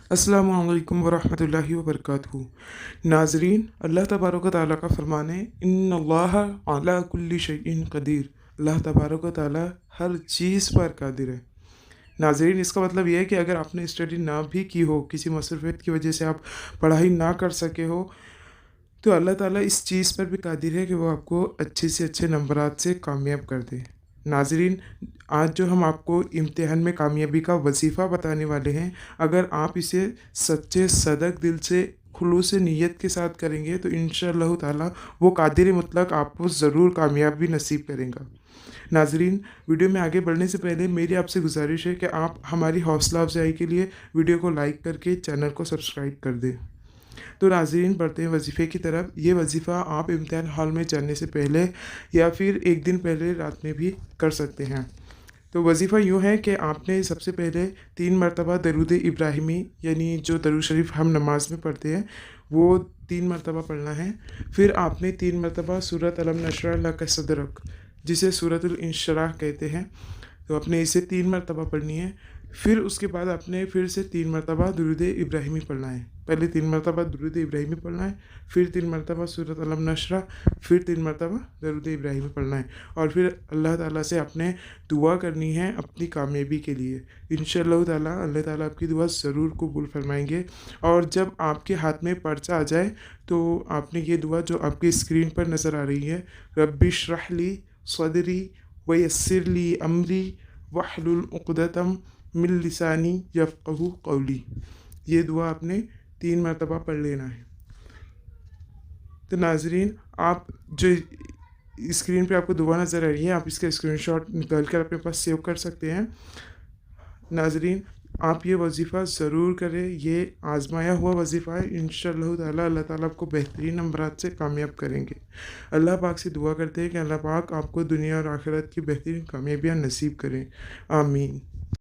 अस्सलामु अलैकुम वरहमतुल्लाहि वबरकातुहू। नाज़रीन, अल्लाह तबारक व तआला का फरमान है, इन्नल्लाह अला कुल्ली शैइन क़दीर। अल्लाह तबारक व तआला हर चीज़ पर कादिर है। नाज़रीन, इसका मतलब ये है कि अगर आपने स्टडी ना भी की हो, किसी मसरूफ़ियत की वजह से आप पढ़ाई ना कर सके हो, तो अल्लाह ताला इस चीज़ पर भी कादिर है कि वो आपको अच्छे से अच्छे नंबरात से कामयाब कर दे। नाज़रीन, आज जो हम आपको इम्तिहान में कामयाबी का वजीफ़ा बताने वाले हैं, अगर आप इसे सच्चे सदक दिल से खुलूस नीयत के साथ करेंगे तो इंशाअल्लाह ताला वो कादिर मुतलक आपको ज़रूर कामयाबी नसीब करेगा। नाज़रीन, वीडियो में आगे बढ़ने से पहले मेरी आपसे गुजारिश है कि आप हमारी हौसला अफजाई के लिए वीडियो को लाइक करके चैनल को सब्सक्राइब कर दें। तो नाज़रीन, बढ़ते हैं वजीफ़े की तरफ। ये वजीफ़ा आप इम्तिहान हॉल में जाने से पहले या फिर एक दिन पहले रात में भी कर सकते हैं। तो वजीफ़ा यूँ है कि आपने सबसे पहले 3 मरतबा दरूद इब्राहिमी, यानी जो दरूद शरीफ हम नमाज में पढ़ते हैं, वो 3 मरतबा पढ़ना है। फिर आपने 3 मरतबा सूरत अलम नशरह लक सदरक, जिसे सूरतुल इंशराह कहते हैं, तो आपने इसे 3 मरतबा पढ़नी है। फिर उसके बाद आपने फिर से 3 मरतबा दुरूद इब्राहिमी पढ़ना है। पहले 3 मरतबा दुरूद इब्राहिमी पढ़ना है, फिर 3 मरतबा सूरत अलम नशरा, फिर 3 मरतबा दरूद इब्राहिमी पढ़ना है। और फिर अल्लाह ताला से आपने दुआ करनी है अपनी कामयाबी के लिए। इंशाअल्लाह ताला अल्लाह ताला आपकी दुआ ज़रूर कबूल फरमाएंगे। और जब आपके हाथ में पर्चा आ जाए तो आपने ये दुआ जो आपकी स्क्रीन पर नज़र आ रही है, रब्बि इश्रह ली सदरी व यस्सिर ली अमरी वहलुल उक़दतम मिन लिसानी यफ़क़हू क़ौली, ये दुआ आपने 3 मरतबा पढ़ लेना है। तो नाज़रीन, आप जो स्क्रीन पे आपको दुआ नज़र आ रही है, आप इसका स्क्रीनशॉट निकाल कर अपने पास सेव कर सकते हैं। नाज़रीन, आप ये वजीफ़ा ज़रूर करें, ये आज़माया हुआ वजीफ़ा है। इंशाअल्लाह ताला अल्लाह ताला आपको बेहतरीन नंबरात से कामयाब करेंगे। अल्लाह पाक से दुआ करते हैं कि अल्लाह पाक आपको दुनिया और आखिरत की बेहतरीन कामयाबियाँ नसीब करें। आमीन।